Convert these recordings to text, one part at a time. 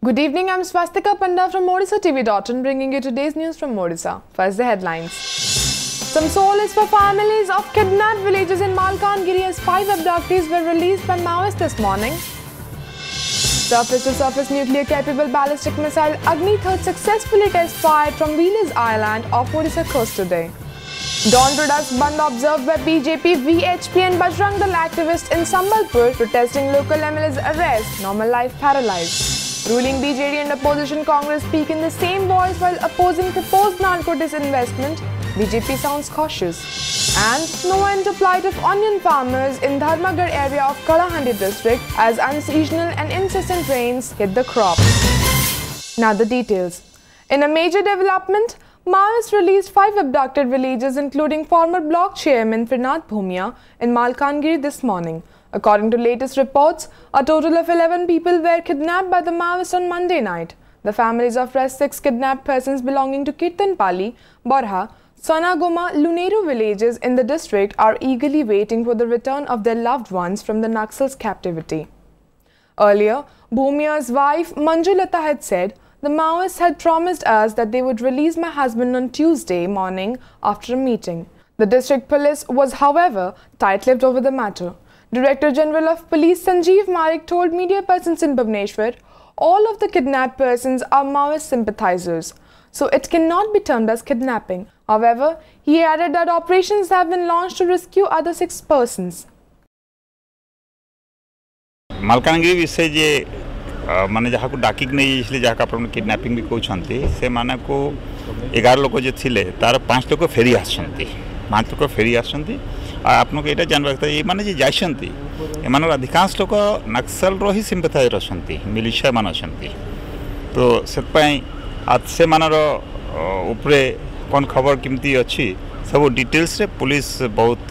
Good evening, I'm Swastika Panda from OdishaTV.in bringing you today's news from Odisha. First, the headlines. Some solace for families of kidnapped villages in Malkangiri as 5 abductees were released by Maoists this morning. Surface-to-surface nuclear-capable ballistic missile Agni-3 successfully test-fired from Wheeler's Island off Odisha coast today. Dawn to dusk Bandh observed by BJP, VHP and Bajrang Dal activists in Sambalpur protesting local MLA's arrest, normal life paralyzed. Ruling BJD and opposition Congress speak in the same voice while opposing proposed narco disinvestment. BJP sounds cautious. And no end to plight of onion farmers in Dharmagar area of Kalahandi district as unseasonal and incessant rains hit the crop. Now the details. In a major development, Maoists released 5 abducted villagers including former block chairman Prinath Bhumia in Malkangiri this morning. According to latest reports, a total of 11 people were kidnapped by the Maoists on Monday night. The families of rest 6 kidnapped persons belonging to Kirtanpalli, Borha, Sonagoma, Luneru villages in the district are eagerly waiting for the return of their loved ones from the Naxals' captivity. Earlier, Bhumia's wife Manjulata had said, "The Maoists had promised us that they would release my husband on Tuesday morning after a meeting." The district police was, however, tight-lipped over the matter. Director General of Police Sanjeev Marik told media persons in Bhubaneswar, all of the kidnapped persons are Maoist sympathizers, so it cannot be termed as kidnapping. However, he added that operations have been launched to rescue other 6 persons. Malkangiri विषय जे माने जहाँ को डाकिक नहीं इसलिए जहाँ का problem kidnapping भी कहते से माने को 11 लोग जो थिले तार 5 लोग फेरी आसछंती 5 लोग फेरी आसछंती आपन को एटा जानबा ये माने जे जाइछंती एमान अधिकांश लोग नक्सल रो ही सिंपथाइजर अछंती मिलिशिया मान अछंती तो सेत पई आज से मानर ऊपरे कौन खबर किमती अच्छी सब डिटेल्स रे पुलिस बहुत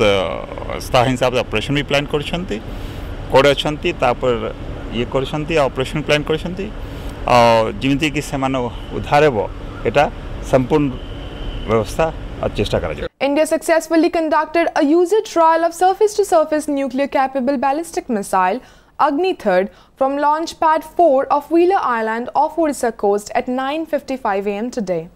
स्थायी हिसाब से ऑपरेशन भी प्लान करछंती कोड अछंती तापर ये करछंती ऑपरेशन प्लान करछंती और जिमिति कि से मानो उद्धार हेबो एटा संपूर्ण व्यवस्था चेष्टा करा जाय. India successfully conducted a user trial of surface-to-surface nuclear-capable ballistic missile Agni-3 from launch pad 4 of Wheeler Island off Odisha coast at 9:55 am today.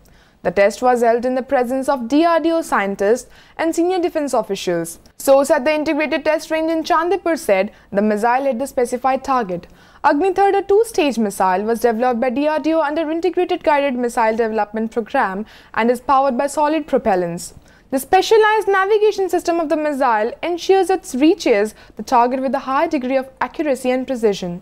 The test was held in the presence of DRDO scientists and senior defense officials. Source at the integrated test range in Chandipur said the missile hit the specified target. Agni-3, a 2-stage missile, was developed by DRDO under Integrated Guided Missile Development Program and is powered by solid propellants. The specialized navigation system of the missile ensures it reaches the target with a high degree of accuracy and precision.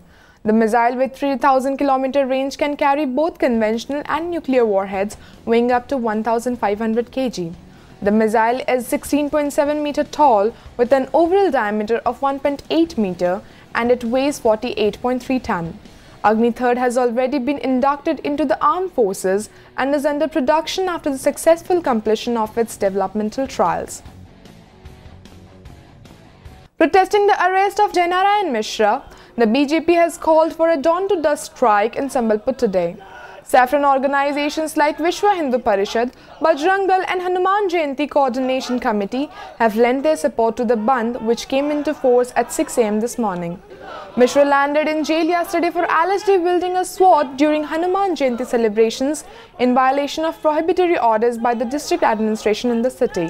The missile with 3,000 km range can carry both conventional and nuclear warheads weighing up to 1,500 kg. The missile is 16.7 meter tall with an overall diameter of 1.8 meter and it weighs 48.3 ton. Agni-3 has already been inducted into the armed forces and is under production after the successful completion of its developmental trials. Protesting the arrest of Jainarayan Mishra, the BJP has called for a dawn-to-dusk strike in Sambalpur today. Saffron organizations like Vishwa Hindu Parishad, Bajrang Dal and Hanuman Jayanti Coordination Committee have lent their support to the Bandh, which came into force at 6 am this morning. Mishra landed in jail yesterday for allegedly wielding a sword during Hanuman Jayanti celebrations in violation of prohibitory orders by the district administration in the city.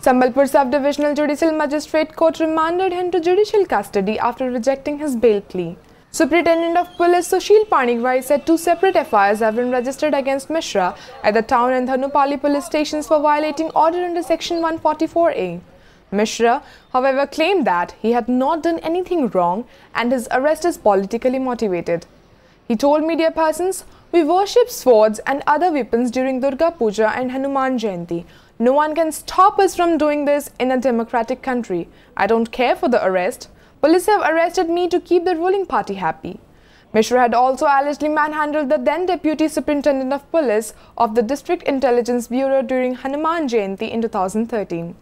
Sambalpur Sub-Divisional Judicial Magistrate Court remanded him to judicial custody after rejecting his bail plea. Superintendent of Police Sushil Panigwai said 2 separate FIRs have been registered against Mishra at the town and Dhanupali police stations for violating order under section 144A. Mishra, however, claimed that he had not done anything wrong and his arrest is politically motivated. He told media persons, "We worship swords and other weapons during Durga Puja and Hanuman Jayanti. No one can stop us from doing this in a democratic country. I don't care for the arrest. Police have arrested me to keep the ruling party happy." Mishra had also allegedly manhandled the then Deputy Superintendent of Police of the District Intelligence Bureau during Hanuman Jayanti in 2013.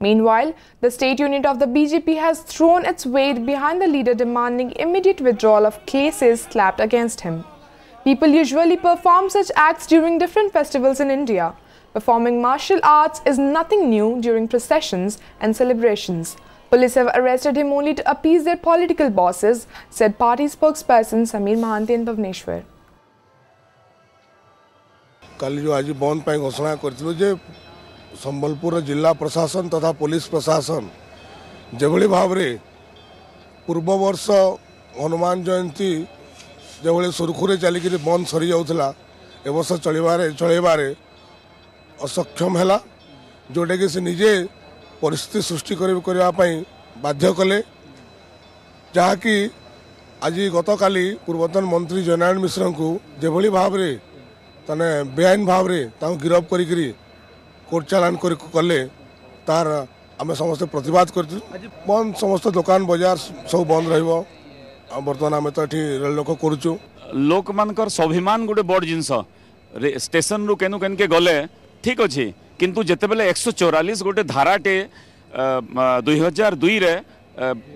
Meanwhile, the state unit of the BJP has thrown its weight behind the leader demanding immediate withdrawal of cases slapped against him. People usually perform such acts during different festivals in India. Performing martial arts is nothing new during processions and celebrations. Police have arrested him only to appease their political bosses, said party spokesperson Sameer Mahanti in Bhubaneswar. कल जो आज बंद पर घोषणा कर संबलपुर जिला प्रशासन तथा पुलिस प्रशासन जो भाव में पूर्व वर्ष हनुमान जयंती जो सुरखुरे चलिक बंद सरी जाऊला ए वर्ष चलबारे असक्षम है जोटा कि से निजे परिस्थिति सृष्टि करने बाध्य कले जहाँकि आज गत काली पूर्वतन मंत्री जननारायण मिश्र को जो भाव में तने बेआईन भाव में गिरफ करी कोर्ट चालान कले तार आम समस्त प्रतिवाद कर बंद समस्त दुकान बाजार सब बंद बर्तमान आम तो ये रेल करुचु लोक मानकर स्वाभिमान गोटे बड़ जिनस स्टेशन रु केनु केन के गले ठीक अच्छे किंतु जिते बेले 144 गोटे धाराटे 2002 रे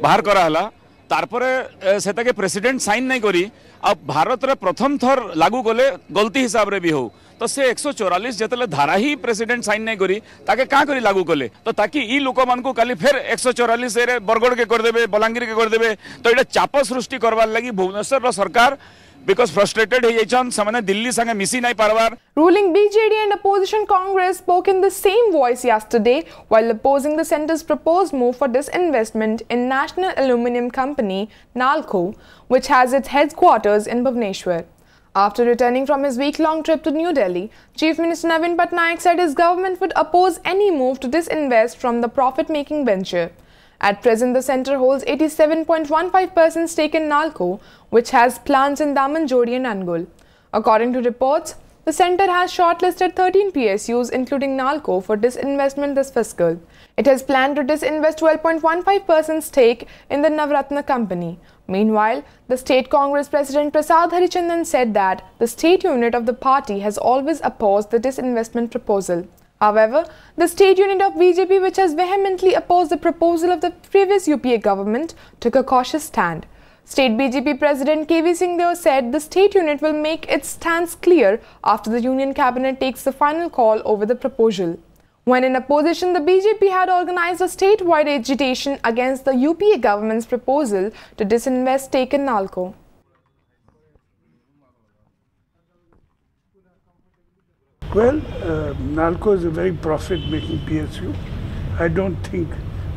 बाहर कराला तारपरे सेताके प्रेसिडेंट साइन नहीं करी आ भारत रे प्रथम थर लागू कले गलती हिसाब रे भी हो तो से 144 जिते धारा ही प्रेसिडेंट साइन नहीं करी ताके का करी लागू कले तो ताकि ई लोक मान को काली फिर 144 रे बरगड़ के कर देबे बलांगीर के कर देबे तो एटा चाप सृष्टि करवार लगी भुवनेश्वर रो सरकार because frustrated he jaychan samane Delhi sange misi nai parvar. Ruling BJD and opposition Congress spoke in the same voice yesterday while opposing the centre's proposed move for disinvestment in National Aluminium Company NALCO, which has its headquarters in Bhubaneswar. After returning from his week-long trip to New Delhi, Chief Minister Navin Patnaik said his government would oppose any move to disinvest from the profit-making venture. At present, the centre holds 87.15% stake in NALCO, which has plants in Damanjodi and Angul. According to reports, the centre has shortlisted 13 PSUs, including NALCO, for disinvestment this fiscal. It has planned to disinvest 12.15% stake in the Navratna company. Meanwhile, the State Congress President Prasad Harichandan said that the state unit of the party has always opposed the disinvestment proposal. However, the state unit of BJP, which has vehemently opposed the proposal of the previous UPA government, took a cautious stand. State BJP President KV Singhdeo said the state unit will make its stance clear after the Union Cabinet takes the final call over the proposal. When in opposition, the BJP had organized a statewide agitation against the UPA government's proposal to disinvest stake in NALCO. Well, NALCO is a very profit-making PSU. I don't think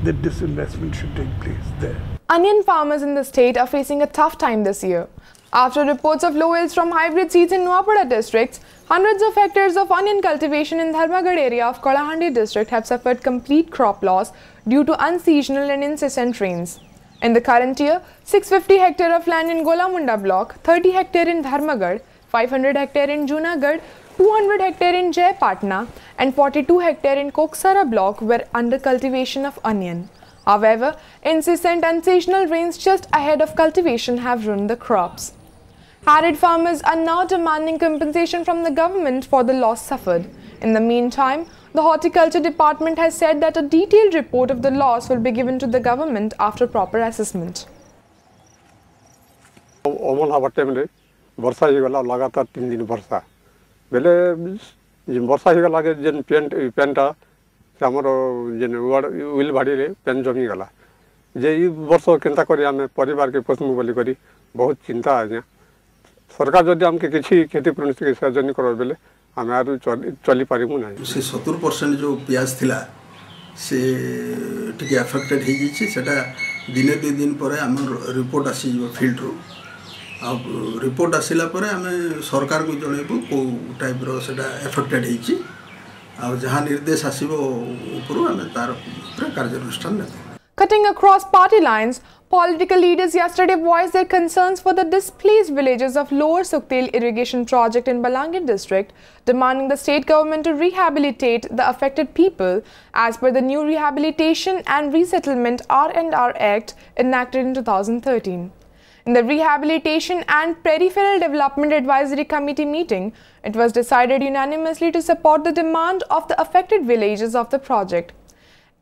that disinvestment should take place there. Onion farmers in the state are facing a tough time this year. After reports of low yields from hybrid seeds in Nuapada districts, hundreds of hectares of onion cultivation in Dharmagad area of Kalahandi district have suffered complete crop loss due to unseasonal and incessant rains. In the current year, 650 hectare of land in Golamunda block, 30 hectare in Dharmagad, 500 hectare in Junagadh, 200 hectare in Jayapatna and 42 hectare in Koksara block were under cultivation of onion. However, incessant and seasonal rains just ahead of cultivation have ruined the crops. Harried farmers are now demanding compensation from the government for the loss suffered. In the meantime, the Horticulture Department has said that a detailed report of the loss will be given to the government after proper assessment. लगातार 3 दिन वर्षा बेले वर्षा ही गला के जेन पेंटा से हमर जेन will भाड़ी रे pen जमी गला जे ई वर्ष केनता करी हमें परिवार के पोषण बोली करी बहुत चिंता आ गया सरकार जदि हमके किछि क्षतिपूर्ण के सहायता करबे बेले हमें आरु चली पारिमु नै से 70% जो प्याज थिला से टिके अफेक्टेड हे जिछि सेटा दिने 2 दिन परे हमर रिपोर्ट आसी फील्ड रो अब रिपोर्ट आसिला परे हमें सरकार को जणेबू को टाइप रो सेटा अफेक्टेड हेछि आ जहां निर्देश आसीबो ऊपर हमें तार कार्यानुष्ठान लेबो. Cutting across party lines, political leaders yesterday voiced their concerns for the displaced villages of Lower Suktel irrigation project in Balangir district, demanding the state government to rehabilitate the affected people as per the new Rehabilitation and Resettlement R&R Act enacted in 2013. In the Rehabilitation and Peripheral Development Advisory Committee meeting, it was decided unanimously to support the demand of the affected villages of the project.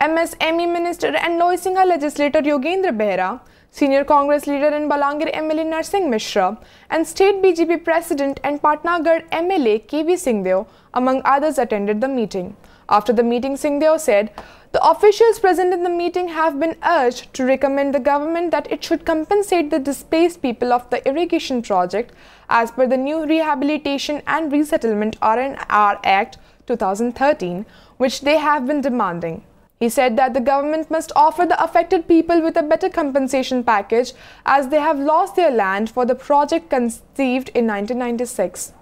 MSME Minister and Loy Singha legislator Yogendra Behera, Senior Congress leader in Balangir MLA Narsingh Mishra, and State BJP President and Patnagarh MLA KV Singhdeo, among others, attended the meeting. After the meeting, Singhdeo said, the officials present in the meeting have been urged to recommend the government that it should compensate the displaced people of the irrigation project as per the new Rehabilitation and Resettlement R&R Act 2013, which they have been demanding. He said that the government must offer the affected people with a better compensation package as they have lost their land for the project conceived in 1996.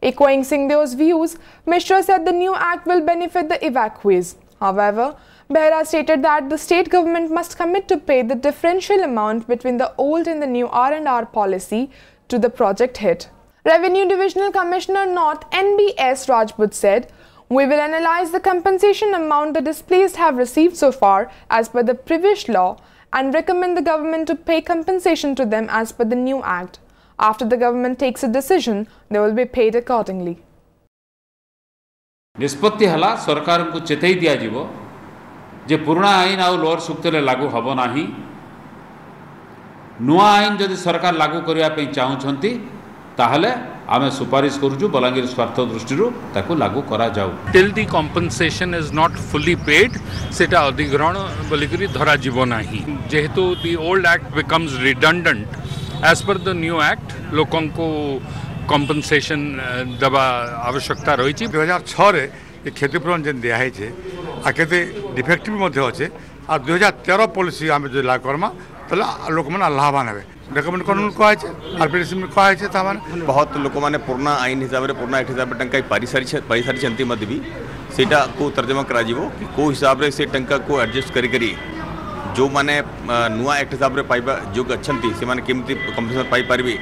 Echoing Singhdew's views, Mishra said the new act will benefit the evacuees. However, Behera stated that the state government must commit to pay the differential amount between the old and the new R&R policy to the project hit. Revenue Divisional Commissioner North NBS Rajput said, "We will analyze the compensation amount the displaced have received so far as per the previous law and recommend the government to pay compensation to them as per the new act. After the government takes a decision, they will be paid accordingly." निष्पत्ति हला सरकार को चेताई दिया जीवो जे पुराना आईन आ lower सुक्तले लागू हबो नाही नुआ आईन जदि सरकार लागू करिया पे चाहुछंती ताहले आमे सुपारिश करूछु बलांगीर स्वार्थ दृष्टिरु ताकू लागू करा जाऊ till the compensation is not fully paid सेटा अधिग्रहण बोलिकरी धरा जीवो नाही जेहेतु the old act becomes redundant as per the new act लोकन को कॉम्पेंसेशन दबा आवश्यकता रही 2006 रे क्षतिपूरण जेन दिया है आ केते डिफेक्टिव मध्ये अच्छे आ 2013 पॉलिसी आम जो लागू करमा तला लोक मन लाभवान हेबे रेकमेंड कानून को आछे आरपीडीसी में को आछे ता माने बहुत लोक माने पूर्ण आईन हिसाब रे पूर्ण एक्ट हिसाब रे टंका पारिसारी चंती मध्ये भी सेटा को तर्जमा करा जीवो कि को हिसाब रे से टंका को एडजस्ट करी जो माने नुआ एक्ट हिसाब रे पाइबा जो अच्छंती से माने केमती कंपनसेशन पाई परबी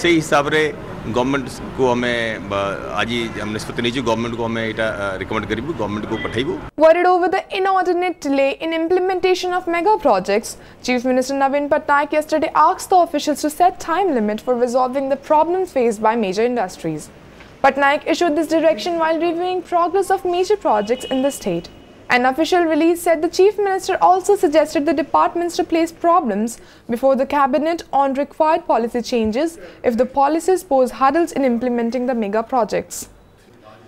से हिसाब रे गवर्नमेंट को हमें आज हम निष्पत्ति नहीं गवर्नमेंट को हमें इटा रिकमेंड करिबु गवर्नमेंट को पठाइबु. Worried over the inordinate delay in implementation of mega projects, Chief Minister Navin Patnaik yesterday asked the officials to set time limit for resolving the problems faced by major industries. Patnaik issued this direction while reviewing progress of major projects in the state. An official release said the Chief Minister also suggested the departments to place problems before the cabinet on required policy changes if the policies pose hurdles in implementing the mega projects.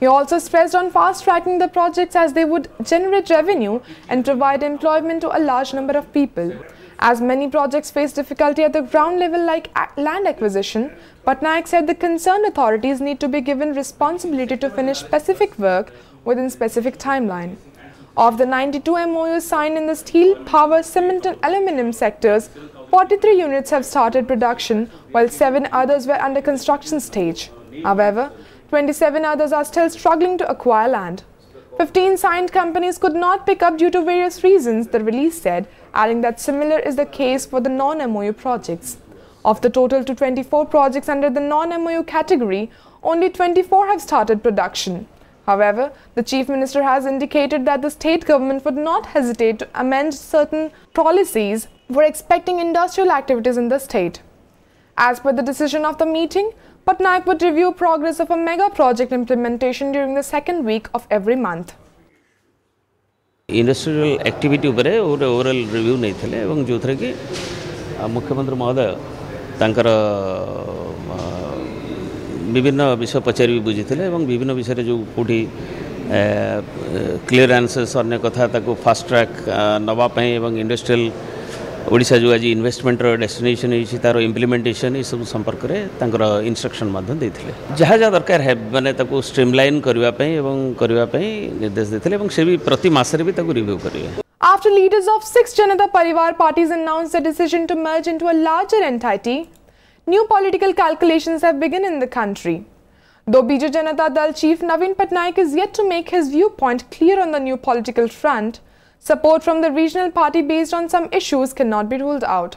He also stressed on fast-tracking the projects as they would generate revenue and provide employment to a large number of people. As many projects face difficulty at the ground level like land acquisition, Patnaik said the concerned authorities need to be given responsibility to finish specific work within specific timeline. Of the 92 MOUs signed in the steel, power, cement and aluminium sectors, 43 units have started production while 7 others were under construction stage. However, 27 others are still struggling to acquire land. 15 signed companies could not pick up due to various reasons, the release said, adding that similar is the case for the non-MOU projects. Of the total to 24 projects under the non-MOU category, only 24 have started production. However, the Chief Minister has indicated that the state government would not hesitate to amend certain policies for expecting industrial activities in the state. As per the decision of the meeting, Patnaik would review progress of a mega project implementation during the second week of every month. Industrial activity उपरे overall review नहीं थे एवं जो थे कि मुख्यमंत्री महोदय तांकर विभिन्न विषय पचारि भी बुझी विभिन्न विषय जो कौटी क्लियर आंसर्स अन्य कथा ताको फास्ट ट्रैक नवापाई एवं इंडस्ट्रियल ओडिशा जो आज इन्वेस्टमेंट डेस्टिनेशन होती तार इम्प्लीमेंटेशन ये सब संपर्क में इंस्ट्रक्शन जहाँ जहाँ दरकार है माने ताको स्ट्रीमलाइन करने निर्देश देते से भी प्रति मासरे भी ताको रिव्यू करेंगे. After leaders of 6 Janata Parivar parties announced their decision to merge into a larger entity, new political calculations have begun in the country. Though Biju Janata Dal chief Navin Patnaik is yet to make his viewpoint clear on the new political front, support from the regional party based on some issues cannot be ruled out.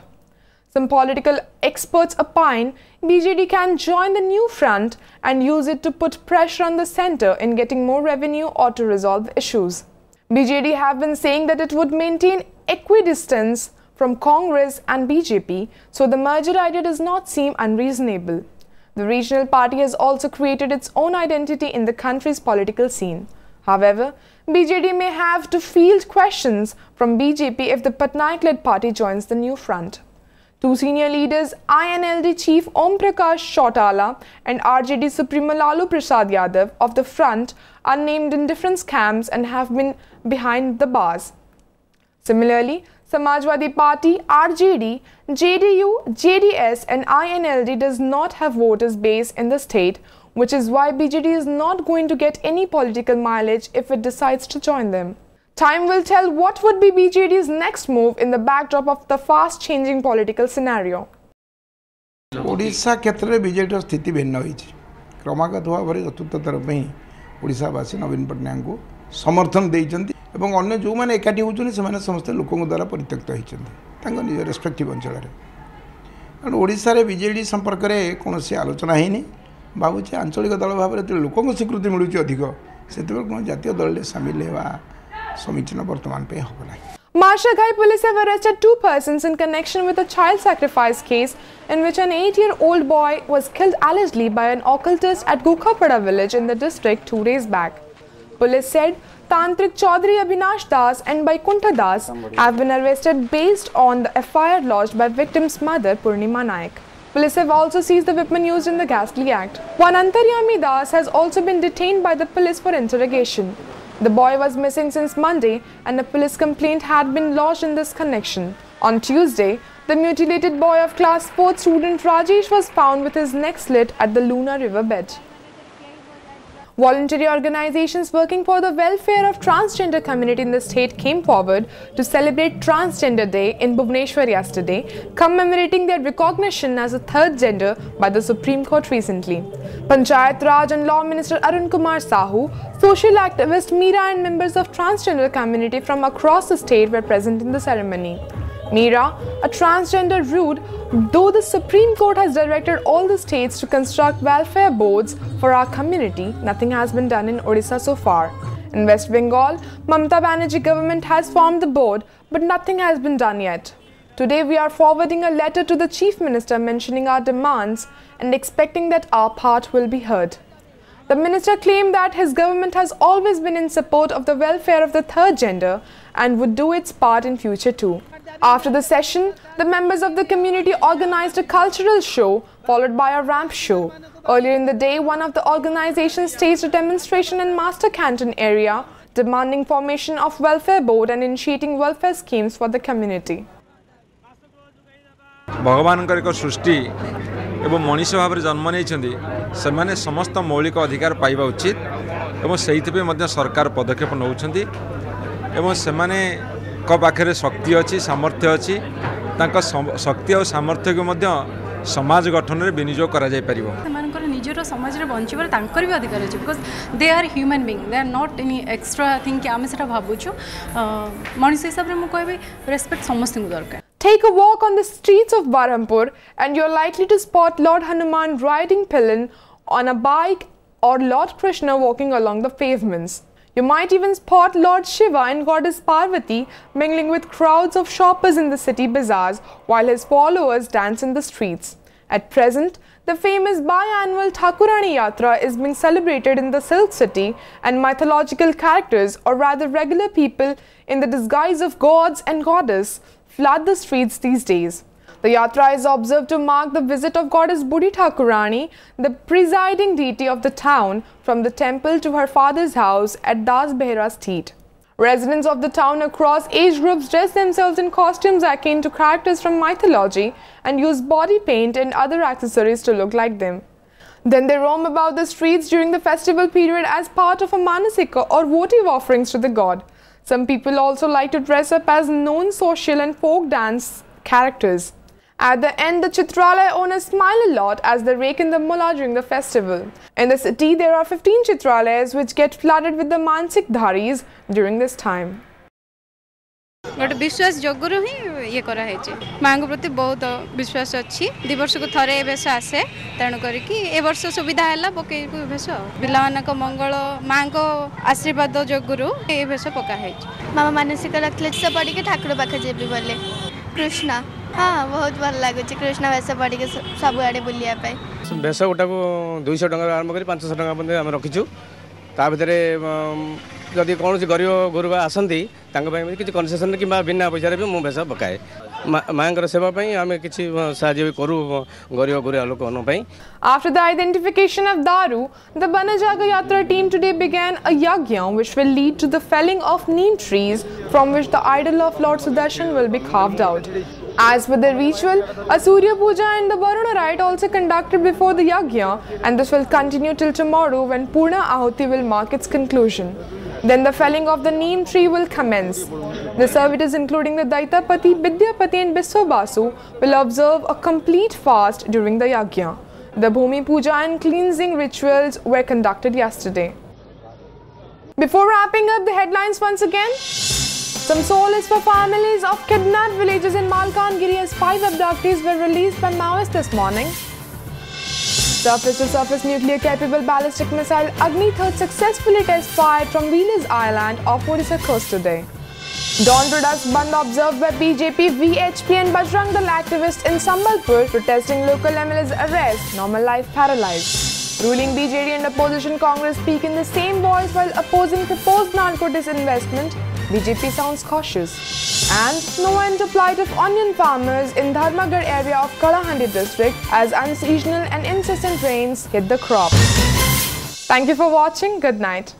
Some political experts opine BJD can join the new front and use it to put pressure on the centre in getting more revenue or to resolve issues. BJD have been saying that it would maintain equidistance from Congress and BJP, so the merger idea does not seem unreasonable. The regional party has also created its own identity in the country's political scene. However, BJD may have to field questions from BJP if the Patnaik-led party joins the new front. Two senior leaders, INLD Chief Om Prakash Chautala and RJD Supremo Lalu Prasad Yadav of the front, are named in different scams and have been behind the bars. Similarly, Samajwadi Party, RJD, JDU, JDS and INLD does not have voters base in the state, which is why BJD is not going to get any political mileage if it decides to join them. Time will tell what would be BJD's next move in the backdrop of the fast-changing political scenario. Odisha क्षेत्र में BJD स्थिति भिन्न होती क्रमागत भाव में चतुर्थ तरफ ही ओडिशावासी नवीन पट्टनायक को समर्थन देते अन्य जो मैंने एकाठी होती समस्त लोकों द्वारा परित्यक्त होती निज रेस्पेक्टिव अंचल कारण ओडिशा रे बीजेडी संपर्क में कौन आलोचना है भावुचे आंचलिक दल भाव में लोकों स्वीकृति मिलूँ अधिक से जातीय दल में सामिल होगा समीचीन वर्तमान पे होगा। Marshaghai police have arrested 2 persons in connection with a child sacrifice case in which an 8-year-old boy was killed allegedly by an occultist at Gokhapada village in the district 2 days back. Police said Tantrik Chaudhary Abhinash Das and Baikuntha Das have been arrested based on the FIR lodged by victim's mother Purnima Naik. Police have also seized the weapon used in the ghastly act. One Antaryami Das has also been detained by the police for interrogation. The boy was missing since Monday and a police complaint had been lodged in this connection. On Tuesday, the mutilated boy of class 4th student Rajesh was found with his neck slit at the Luna riverbed. Voluntary organizations working for the welfare of transgender community in the state came forward to celebrate Transgender Day in Bhubaneswar yesterday, commemorating their recognition as a third gender by the Supreme Court recently. Panchayat Raj and Law Minister Arun Kumar Sahu, social activist Meera and members of transgender community from across the state were present in the ceremony. Meera, a transgender rude, though the Supreme Court has directed all the states to construct welfare boards for our community, nothing has been done in Odisha so far. In West Bengal, Mamata Banerjee government has formed the board, but nothing has been done yet. Today we are forwarding a letter to the Chief Minister mentioning our demands and expecting that our part will be heard. The minister claimed that his government has always been in support of the welfare of the third gender and would do its part in future too. After the session, the members of the community organized a cultural show followed by a ramp show. Earlier in the day, one of the organizations staged a demonstration in Master Canton area demanding formation of welfare board and initiating welfare schemes for the community. भगवान एक सृष्टि एवं मनीष भाव में जन्म नहीं से समस्त मौलिक अधिकार पाइबा उचित एवं से सरकार पदक्षेप नौकरी एवं से पाखे शक्ति अच्छी सामर्थ्य अच्छी शक्ति और सामर्थ्य को समाज गठन में विनियोग कर निजर समाज में बचार तांकर भी अधिकार अच्छे because they are human being they are not any extra thing कि आम से भावुँ मनीष हिसाब से मुझे रेस्पेक्ट समस्त दरकार. Take a walk on the streets of Berhampur and you're likely to spot Lord Hanuman riding pillion on a bike or Lord Krishna walking along the pavements. You might even spot Lord Shiva and Goddess Parvati mingling with crowds of shoppers in the city bazaars while his followers dance in the streets. At present, the famous biannual Thakurani Yatra is being celebrated in the Silk City and mythological characters, or rather regular people in the disguise of gods and goddess, flood the streets these days. The yatra is observed to mark the visit of goddess Budi Thakurani, the presiding deity of the town, from the temple to her father's house at Das Behra Street. Residents of the town across age groups dress themselves in costumes akin to characters from mythology and use body paint and other accessories to look like them. Then they roam about the streets during the festival period as part of a manasika or votive offerings to the god. Some people also like to dress up as known social and folk dance characters. At the end, the Chitralaya owners smile a lot as they rake in the mullah during the festival. In the city, there are 15 Chitralayas which get flooded with the Mansik Dharis during this time. गोटे विश्वास जगुर ही ये करा माँ प्रति बहुत विश्वास अच्छी 2 वर्ष को थरे बेस आसे तेणुक ए वर्ष सुविधा है पकईबू भेष पिला मंगल माँ को आशीर्वाद जगुरु ये भेष पकाई मामा मानसिक रखले से पढ़ी के ठाकुर पाखे जेबी बोले कृष्णा हाँ बहुत भल लगुच कृष्ण वेश पढ़ी के सब आड़े बुलाया भेष गोटा को 200 टका आरम्भ कर 500 टका आम रखीचु ता भर जदि कौन गरीब गुरुबा आसती किसी कनसेसन कि बिना पैसा भी मुझे भेष पकाए. मांगर सेवा पई आमे किछि साहाय्य करू गरीब गुरिया लोकन पई. After the identification of Daru, the Banajaga Yatra team today began a yagya which will lead to the felling of neem trees from which the idol of Lord Sudarshan will be carved out. As per the ritual, a Surya Puja and the Varuna rite also conducted before the yagya, and this will continue till tomorrow when Purna Ahuti will mark its conclusion. Then the felling of the neem tree will commence. The servitors including the Daitapati, Vidyapati and Biswabasu will observe a complete fast during the yagya. The Bhumi Puja and cleansing rituals were conducted yesterday. Before wrapping up the headlines once again, some solace for families of kidnapped villages in Malkangiri as 5 abductees were released by Maoists this morning. Surface-to-surface nuclear-capable ballistic missile Agni-3 successfully test-fired from Wheelers Island off Odisha coast today. Dawn to dusk Bandh observed by BJP, VHP and Bajrang Dal activists in Sambalpur protesting local MLA's arrest, normal life paralyzed. Ruling BJD and opposition Congress speak in the same voice while opposing proposed narco disinvestment. BJP sounds cautious. And no end to plight of onion farmers in Dharmagarh area of Kalahandi district as unseasonal and incessant rains hit the crop. Thank you for watching. Good night.